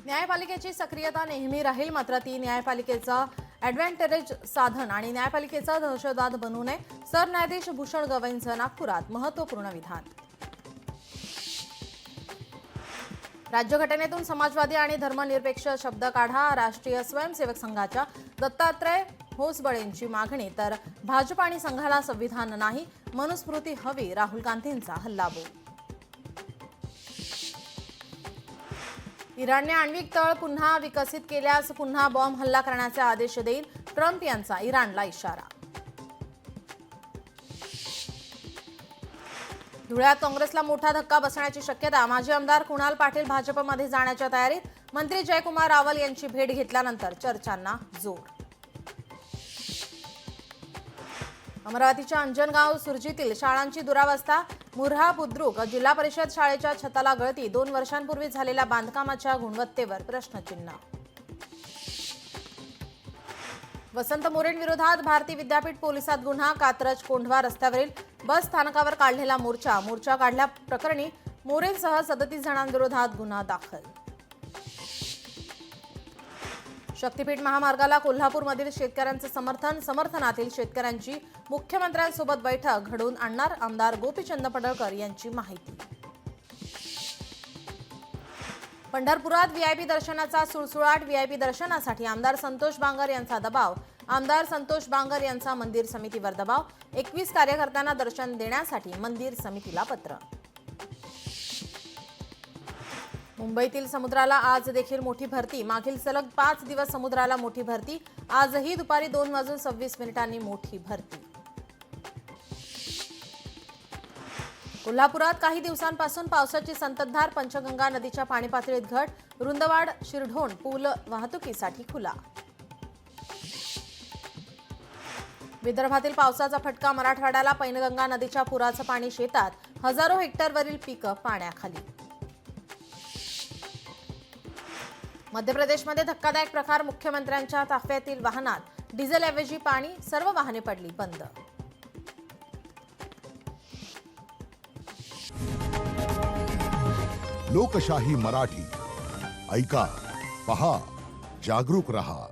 न्यायपालिकेची सक्रियता नेहमी राहील, मात्र ती न्यायपालिकेचा ॲडव्हान्टेज साधन आणि न्यायपालिकेचा दहशतवाद बनू नये. सरन्यायाधीश भूषण गवईंचं नागपुरात महत्त्वपूर्ण विधान. राज्यघटनेतून समाजवादी आणि धर्मनिरपेक्ष शब्द काढा. राष्ट्रीय स्वयंसेवक संघाच्या दत्तात्रय होसबळेंची मागणी. तर भाजप आणि संघाला संविधान नाही, मनुस्मृती हवी. राहुल गांधींचा हल्लाबोल. इराणने आण्विक तळ पुन्हा विकसित केल्यास पुन्हा बॉम्ब हल्ला करण्याचे आदेश देईल. ट्रम्प यांचा इराणला इशारा. धुळ्यात काँग्रेसला मोठा धक्का बसण्याची शक्यता. माजी आमदार कुणाल पाटील भाजपमध्ये जाण्याच्या तयारीत. मंत्री जयकुमार रावल यांची भेट घेतल्यानंतर चर्चांना जोर. अमरावतीच्या अंजनगाव सुरजीतील शाळांची दुरावस्था. मुर्हा बुद्रुक जिल्हा परिषद शाळेच्या छताला गळती. 2 वर्षांपूर्वी झालेल्या बांधकामाच्या गुणवत्तेवर प्रश्नचिन्ह. वसंत मोरेंविरोधात भारती विद्यापीठ पोलिसात गुन्हा. कात्रज कोंढवा रस्त्यावरील बस स्थानकावर काढलेला मोर्चा काढल्या प्रकरणी मोरेंसह 37 जणांविरोधात गुन्हा दाखल. शक्तीपीठ महामार्गाला कोल्हापूरमधील शेतकऱ्यांचे समर्थन. समर्थनातील शेतकऱ्यांची मुख्यमंत्र्यांसोबत बैठक घडवून आणणार. आमदार गोपीचंद पडळकर यांची माहिती. पंढरपुरात व्हीआयपी दर्शनाचा सुळसुळाट. व्हीआयपी दर्शनासाठी आमदार संतोष बांगर यांचा दबाव. आमदार संतोष बांगर यांचा मंदिर समितीवर दबाव. 21 कार्यकर्त्यांना दर्शन देण्यासाठी मंदिर समितीला पत्र. मुंबईतील समुद्राला आज देखील मोठी भरती. मागील सलग 5 दिवस समुद्राला मोठी भरती. आजही दुपारी 2:26 मोठी भरती. कोल्हापुरात काही दिवसांपासून पावसाची संततधार. पंचगंगा नदीच्या पाणी पातळीत घट. रुंदवाड शिरढोण पूल वाहतुकीसाठी खुला. विदर्भातील पावसाचा फटका मराठवाड्याला. पैनगंगा नदीच्या पुराचं पाणी शेतात. हजारो हेक्टरवरील पिकं पाण्याखाली. मध्य प्रदेशमध्ये धक्कादायक प्रकार. मुख्यमंत्र्यांच्या ताफ्यातील वाहनात डिझेलऐवजी पाणी. सर्व वाहने पडली बंद. लोकशाही मराठी ऐका, पहा, जागरूक रहा.